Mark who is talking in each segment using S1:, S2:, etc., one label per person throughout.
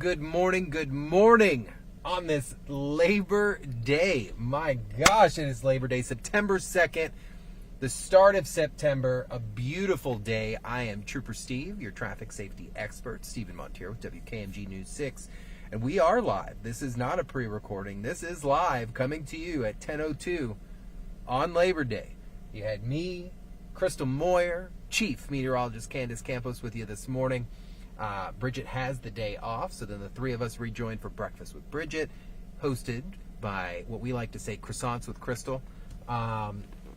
S1: good morning on this Labor Day. My gosh, it is Labor Day, September 2nd, the start of September, a beautiful day. I am Trooper Steve, your traffic safety expert, Stephen Montier with WKMG News 6, and we are live. This is not a pre-recording. This is live, coming to you at 10:02 on Labor Day. You had me, Crystal Moyer, Chief Meteorologist Candace Campos with you this morning. Bridget has the day off, so then the three of us rejoin for Breakfast with Bridget, hosted by what we like to say Croissants with Crystal.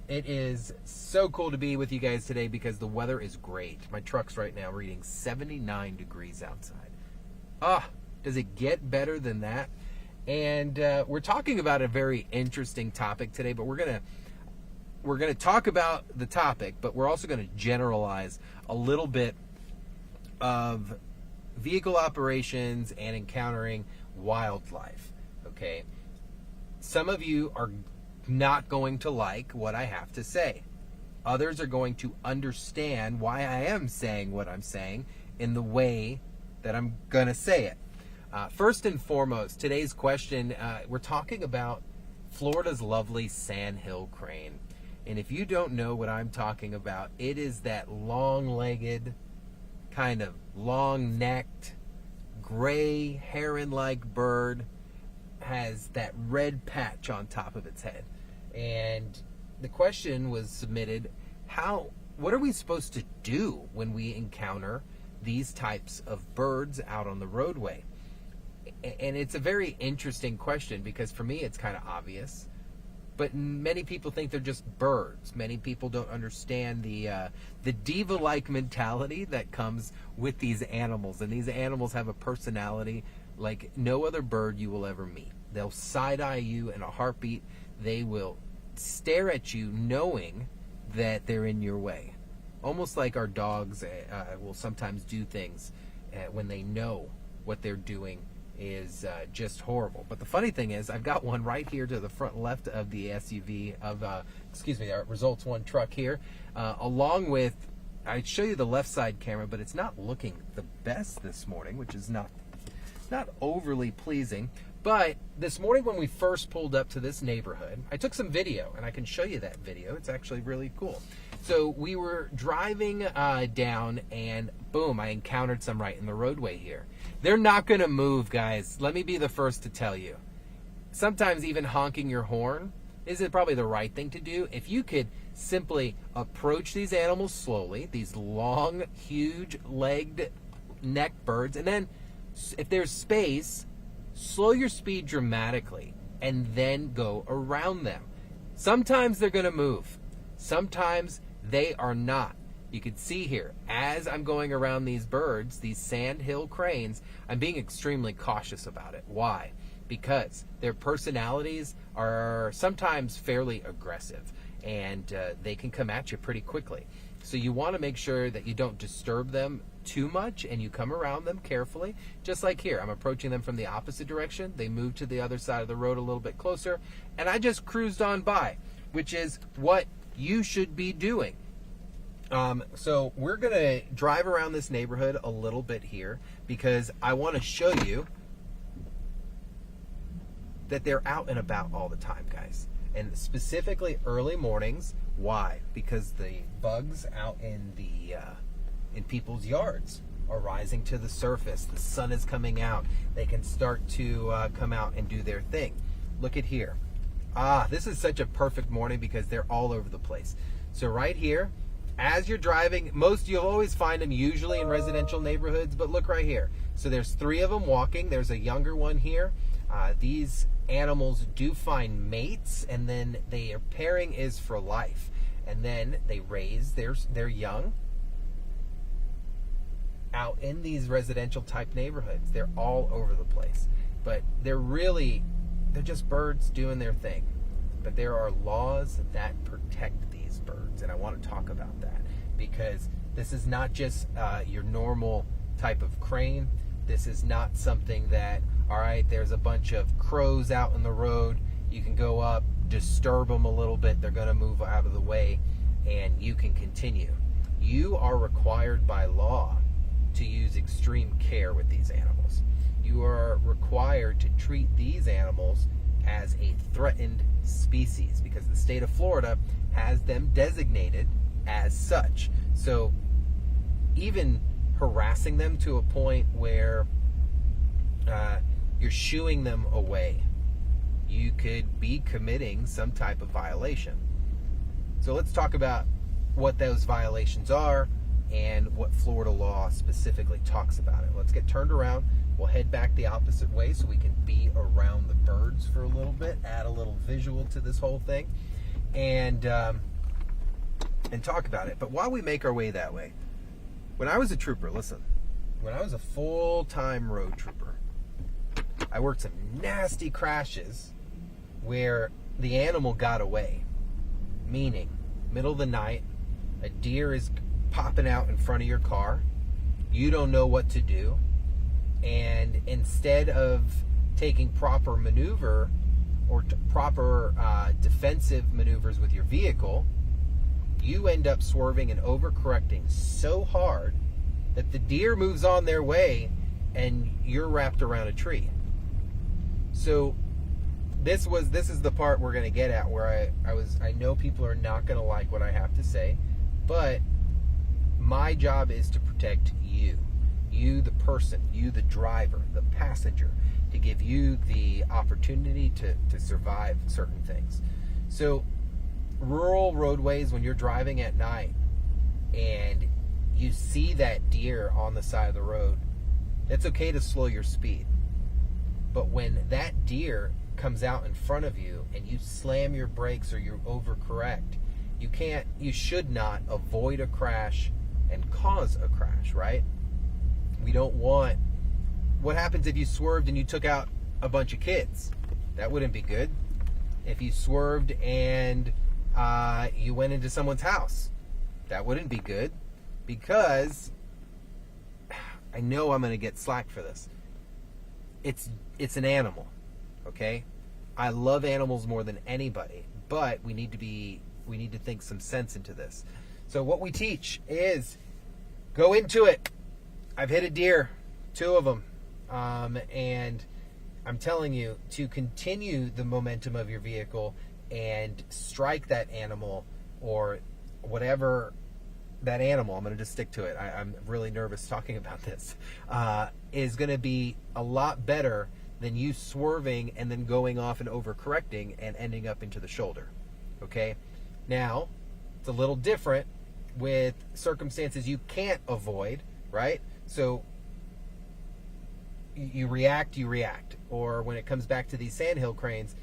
S1: It is so cool to be with you guys today because the weather is great. My truck's right now reading 79 degrees outside. Does it get better than that? And we're talking about a very interesting topic today, but we're gonna talk about the topic, but we're also going to generalize a little bit of vehicle operations and encountering wildlife. Okay, some of you are not going to like what I have to say. Others are going to understand why I am saying what I'm saying in the way that I'm gonna say it. First and foremost, today's question, we're talking about Florida's lovely Sandhill crane. And if you don't know what I'm talking about, it is that long-legged, kind of long-necked, gray heron-like bird, has that red patch on top of its head. And the question was submitted, what are we supposed to do when we encounter these types of birds out on the roadway? And it's a very interesting question because for me it's kind of obvious. But many people think they're just birds. Many people don't understand the diva-like mentality that comes with these animals. And these animals have a personality like no other bird you will ever meet. They'll side-eye you in a heartbeat. They will stare at you knowing that they're in your way. Almost like our dogs will sometimes do things when they know what they're doing is just horrible. But the funny thing is, I've got one right here to the front left of the SUV of, our Results One truck here, along with, I'd show you the left side camera, but it's not looking the best this morning, which is not overly pleasing. But this morning when we first pulled up to this neighborhood, I took some video, and I can show you that video. It's actually really cool. So we were driving down, and boom, I encountered some right in the roadway here. They're not going to move, guys. Let me be the first to tell you. Sometimes even honking your horn isn't probably the right thing to do. If you could simply approach these animals slowly, these long, huge-legged neck birds, and then if there's space, slow your speed dramatically and then go around them. Sometimes they're going to move. Sometimes they are not. You can see here, as I'm going around these birds, these Sandhill cranes, I'm being extremely cautious about it. Why? Because their personalities are sometimes fairly aggressive, and they can come at you pretty quickly. So you want to make sure that you don't disturb them too much, and you come around them carefully. Just like here, I'm approaching them from the opposite direction. They move to the other side of the road a little bit closer, and I just cruised on by, which is what you should be doing. So we're going to drive around this neighborhood a little bit here because I want to show you that they're out and about all the time, guys. And specifically early mornings. Why? Because the bugs out in people's yards are rising to the surface. The sun is coming out. They can start to come out and do their thing. Look at here. This is such a perfect morning because they're all over the place. So right here, as you're driving, you'll always find them usually in residential neighborhoods, but look right here. So there's three of them walking. There's a younger one here. These animals do find mates, and then their pairing is for life. And then they raise their young out in these residential type neighborhoods. They're all over the place. But they're just birds doing their thing. But there are laws that protect these birds, and I want to talk about that because this is not just your normal type of crane. This is not something that, all right, there's a bunch of crows out in the road, you can go up, disturb them a little bit, they're going to move out of the way, and you can continue. You are required by law to use extreme care with these animals. you are required to treat these animals as a threatened species because the state of Florida has them designated as such. So even harassing them to a point where you're shooing them away, you could be committing some type of violation. So let's talk about what those violations are and what Florida law specifically talks about it. Let's get turned around. We'll head back the opposite way so we can be around the birds for a little bit, add a little visual to this whole thing, and talk about it. But while we make our way that way, when I was a trooper, listen, when I was a full-time road trooper, I worked some nasty crashes where the animal got away. Meaning, middle of the night, a deer is popping out in front of your car, you don't know what to do, and instead of taking proper maneuver or proper defensive maneuvers with your vehicle, you end up swerving and overcorrecting so hard that the deer moves on their way and you're wrapped around a tree. So this is the part we're going to get at where I know people are not going to like what I have to say, but my job is to protect you the person, you the driver, the passenger, to give you the opportunity to survive certain things. So rural roadways, when you're driving at night and you see that deer on the side of the road, it's okay to slow your speed. But when that deer comes out in front of you and you slam your brakes or you overcorrect, you should not avoid a crash and cause a crash, right? We don't want, what happens if you swerved and you took out a bunch of kids? That wouldn't be good. If you swerved and you went into someone's house, that wouldn't be good, because I know I'm going to get slack for this. It's an animal, okay? I love animals more than anybody, but we need to think some sense into this. So what we teach is go into it. I've hit a deer, 2 of them, and I'm telling you to continue the momentum of your vehicle and strike that animal or whatever that animal, I'm going to just stick to it, I'm really nervous talking about this, is going to be a lot better than you swerving and then going off and overcorrecting and ending up into the shoulder. Okay? Now, it's a little different with circumstances you can't avoid, right? So you react, or when it comes back to these Sandhill cranes,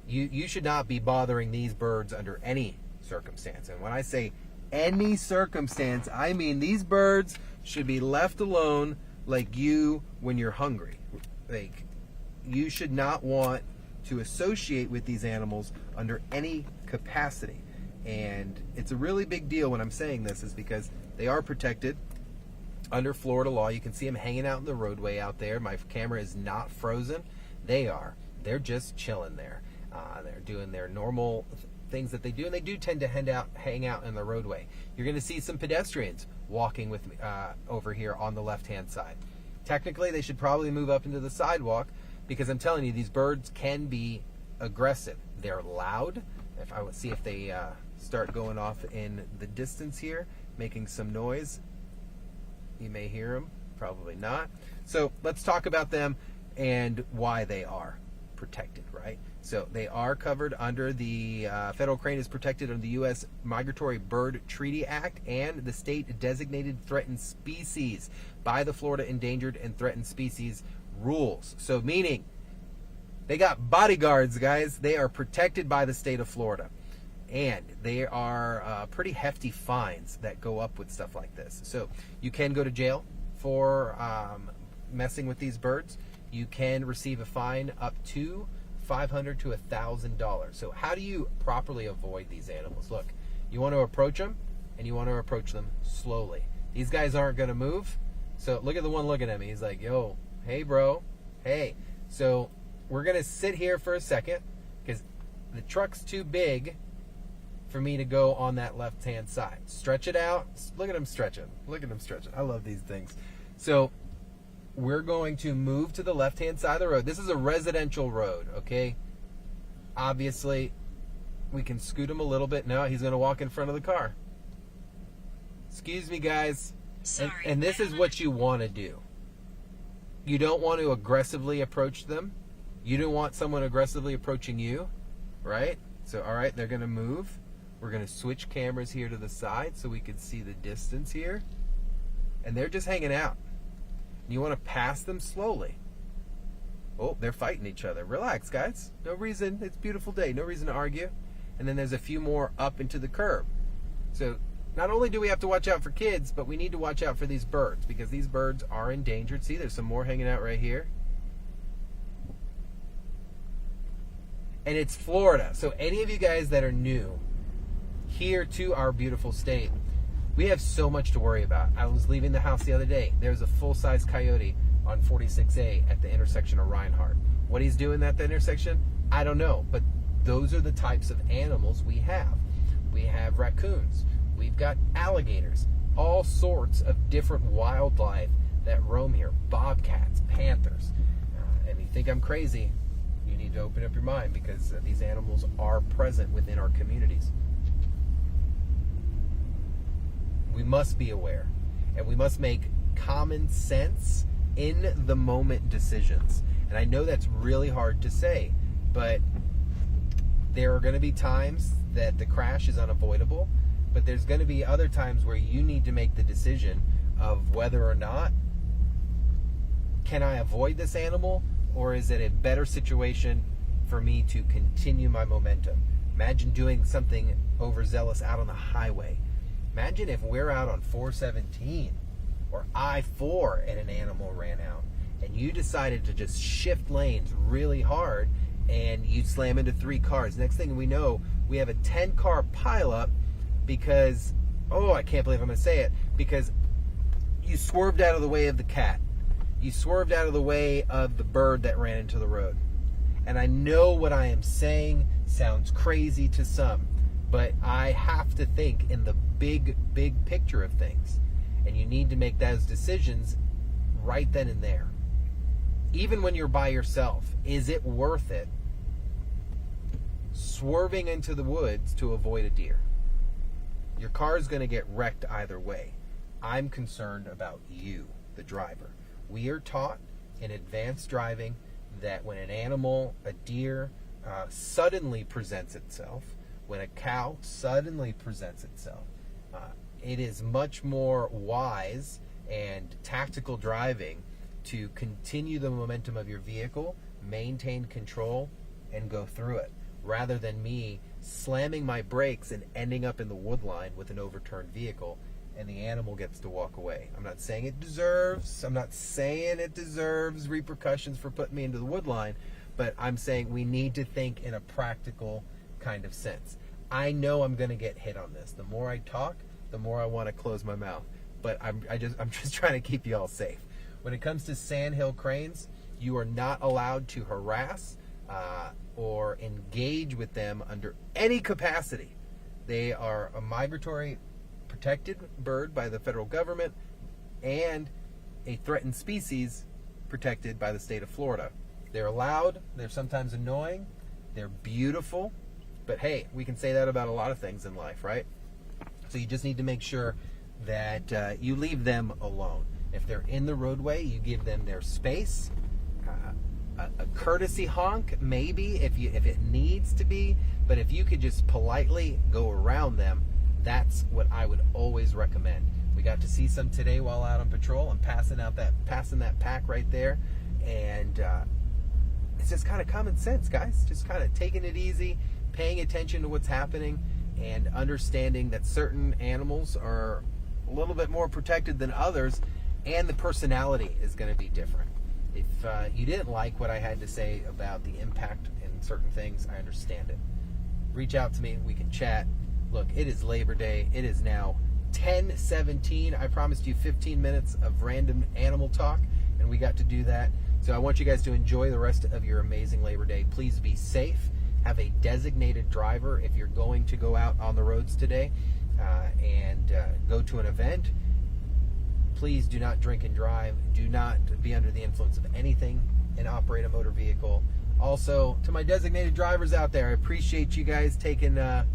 S1: you should not be bothering these birds under any circumstance. And when I say any circumstance, I mean these birds should be left alone, like you when you're hungry. Like, you should not want to associate with these animals under any capacity. And it's a really big deal when I'm saying this, is because they are protected under Florida law. You can see them hanging out in the roadway out there. My camera is not frozen. They are. They're just chilling there. They're doing their normal things that they do, and they do tend to hang out in the roadway. You're going to see some pedestrians walking with me over here on the left-hand side. Technically, they should probably move up into the sidewalk, because I'm telling you, these birds can be aggressive. They're loud. If I would see if they start going off in the distance here, making some noise, you may hear them, probably not. So let's talk about them and why they are protected, right? So they are covered under the federal crane is protected under the U.S. Migratory Bird Treaty Act and the state designated threatened species by the Florida Endangered and Threatened Species rules. So meaning they got bodyguards, guys. They are protected by the state of Florida. And they are pretty hefty fines that go up with stuff like this. So you can go to jail for messing with these birds. You can receive a fine up to $500 to $1,000. So how do you properly avoid these animals? Look, you want to approach them, and you want to approach them slowly. These guys aren't going to move. So look at the one looking at me. He's like, yo, hey, bro, hey. So we're going to sit here for a second, because the truck's too big for me to go on that left-hand side. Stretch it out. Look at him stretching. Look at him stretching. I love these things. So we're going to move to the left-hand side of the road. This is a residential road, okay? Obviously, we can scoot him a little bit. No, he's going to walk in front of the car. Excuse me, guys.
S2: Sorry,
S1: and this is what you want to do. You don't want to aggressively approach them. You don't want someone aggressively approaching you, right? So, all right, they're going to move. We're going to switch cameras here to the side so we can see the distance here. And they're just hanging out. You want to pass them slowly. Oh, they're fighting each other. Relax, guys. No reason. It's a beautiful day. No reason to argue. And then there's a few more up into the curb. So not only do we have to watch out for kids, but we need to watch out for these birds because these birds are endangered. See, there's some more hanging out right here. And it's Florida. So any of you guys that are new here to our beautiful state, we have so much to worry about. I was leaving the house the other day. There's a full-size coyote on 46A at the intersection of Reinhardt. What he's doing at the intersection, I don't know. But those are the types of animals we have. We have raccoons. We've got alligators. All sorts of different wildlife that roam here. Bobcats, panthers. And you think I'm crazy, you need to open up your mind because these animals are present within our communities. We must be aware, and we must make common sense in the moment decisions. And I know that's really hard to say, but there are going to be times that the crash is unavoidable, but there's going to be other times where you need to make the decision of whether or not can I avoid this animal, or is it a better situation for me to continue my momentum? Imagine doing something overzealous out on the highway. Imagine if we're out on 417 or I-4 and an animal ran out and you decided to just shift lanes really hard and you slam into 3 cars. Next thing we know, we have a 10-car pileup because, oh, I can't believe I'm going to say it, because you swerved out of the way of the cat. You swerved out of the way of the bird that ran into the road. And I know what I am saying sounds crazy to some, but I have to think in the big picture of things. And you need to make those decisions right then and there. Even when you're by yourself, is it worth it swerving into the woods to avoid a deer? Your car is going to get wrecked either way. I'm concerned about you, the driver. We are taught in advanced driving that when an animal, a deer, suddenly presents itself, when a cow suddenly presents itself, it is much more wise and tactical driving to continue the momentum of your vehicle, maintain control, and go through it, rather than me slamming my brakes and ending up in the wood line with an overturned vehicle and the animal gets to walk away. I'm not saying it deserves repercussions for putting me into the wood line, but I'm saying we need to think in a practical kind of sense. I know I'm going to get hit on this. The more I talk, the more I want to close my mouth. But I'm just trying to keep you all safe. When it comes to Sandhill cranes, you are not allowed to harass or engage with them under any capacity. They are a migratory protected bird by the federal government and a threatened species protected by the state of Florida. They're loud, they're sometimes annoying, they're beautiful, but hey, we can say that about a lot of things in life, right? So you just need to make sure that you leave them alone. If they're in the roadway, you give them their space. A courtesy honk, maybe, if it needs to be, but if you could just politely go around them, that's what I would always recommend. We got to see some today while out on patrol. I'm passing that pack right there, and it's just kind of common sense, guys. Just kind of taking it easy, paying attention to what's happening, and understanding that certain animals are a little bit more protected than others, and the personality is going to be different. If you didn't like what I had to say about the impact in certain things, I understand it. Reach out to me. We can chat. Look, it is Labor Day. It is now 10:17. I promised you 15 minutes of random animal talk, and we got to do that. So I want you guys to enjoy the rest of your amazing Labor Day. Please be safe. Have a designated driver if you're going to go out on the roads today and go to an event. Please do not drink and drive. Do not be under the influence of anything and operate a motor vehicle. Also, to my designated drivers out there, I appreciate you guys taking the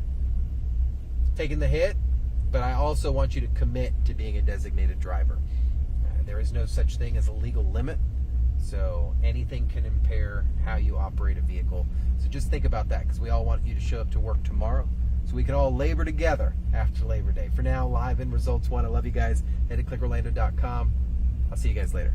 S1: hit, but I also want you to commit to being a designated driver. There is no such thing as a legal limit, so anything can impair how you operate a vehicle. So just think about that, because we all want you to show up to work tomorrow so we can all labor together after Labor Day. For now, live in Results 1. I love you guys. Head to clickorlando.com. I'll see you guys later.